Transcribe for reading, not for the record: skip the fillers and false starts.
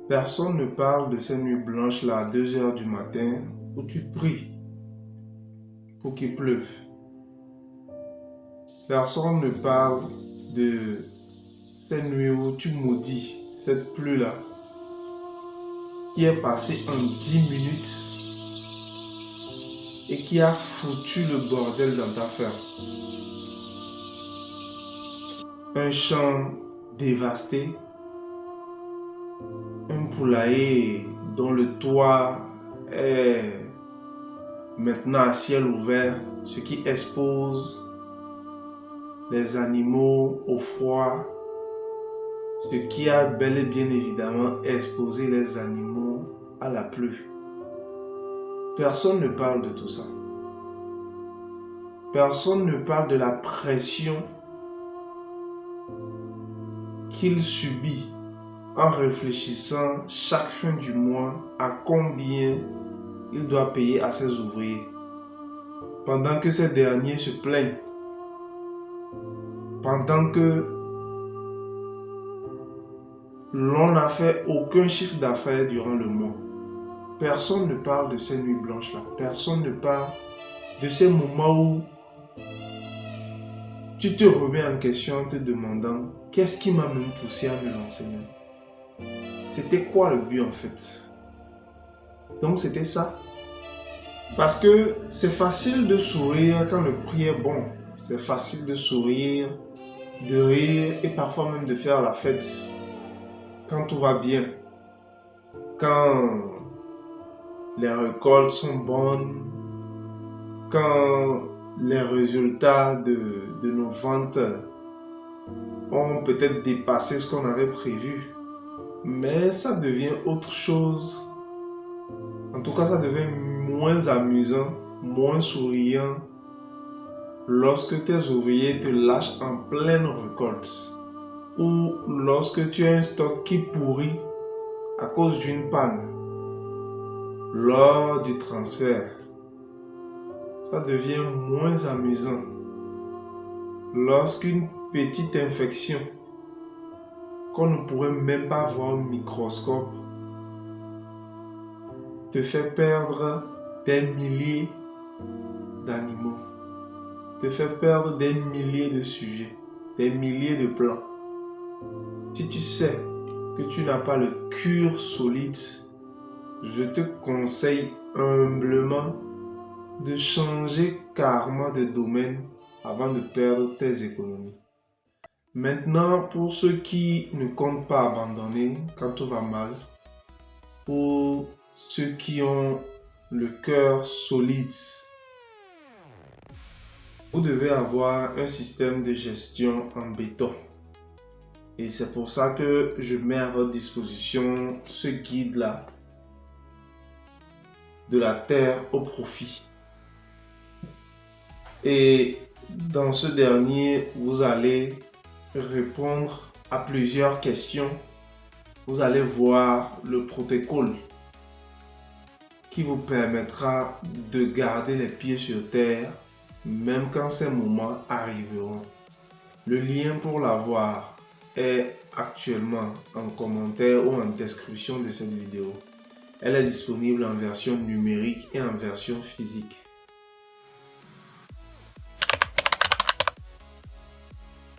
Personne ne parle de ces nuits blanches-là à 2 heures du matin où tu pries pour qu'il pleuve. Personne ne parle de ces nuits où tu maudis cette pluie-là qui est passée en 10 minutes et qui a foutu le bordel dans ta ferme. Un champ dévasté, un poulailler dont le toit est maintenant à ciel ouvert, ce qui expose les animaux au froid, ce qui a bel et bien évidemment exposé les animaux à la pluie. Personne ne parle de tout ça. Personne ne parle de la pression qu'il subit en réfléchissant chaque fin du mois à combien il doit payer à ses ouvriers, pendant que ces derniers se plaignent, pendant que l'on n'a fait aucun chiffre d'affaires durant le mois. Personne ne parle de ces nuits blanches-là. Personne ne parle de ces moments où tu te remets en question en te demandant qu'est-ce qui m'a même poussé à me lancer même. C'était quoi le but en fait? Donc c'était ça. Parce que c'est facile de sourire quand le prix est bon. C'est facile de sourire, de rire et parfois même de faire la fête quand tout va bien. Quand les récoltes sont bonnes, quand les résultats de nos ventes ont peut-être dépassé ce qu'on avait prévu. Mais ça devient autre chose. En tout cas, ça devient moins amusant, moins souriant lorsque tes ouvriers te lâchent en pleine récolte ou lorsque tu as un stock qui pourrit à cause d'une panne lors du transfert. Ça devient moins amusant lorsqu'une petite infection qu'on ne pourrait même pas voir au microscope te fait perdre des milliers d'animaux, te fait perdre des milliers de sujets, des milliers de plans. Si tu sais que tu n'as pas le cure solide, je te conseille humblement de changer carrément de domaine avant de perdre tes économies. Maintenant, pour ceux qui ne comptent pas abandonner quand tout va mal, pour ceux qui ont le cœur solide, vous devez avoir un système de gestion en béton. Et c'est pour ça que je mets à votre disposition ce guide-là, de la terre au profit. Et dans ce dernier, vous allez répondre à plusieurs questions. Vous allez voir le protocole qui vous permettra de garder les pieds sur terre même quand ces moments arriveront. Le lien pour l'avoir est actuellement en commentaire ou en description de cette vidéo. Elle est disponible en version numérique et en version physique.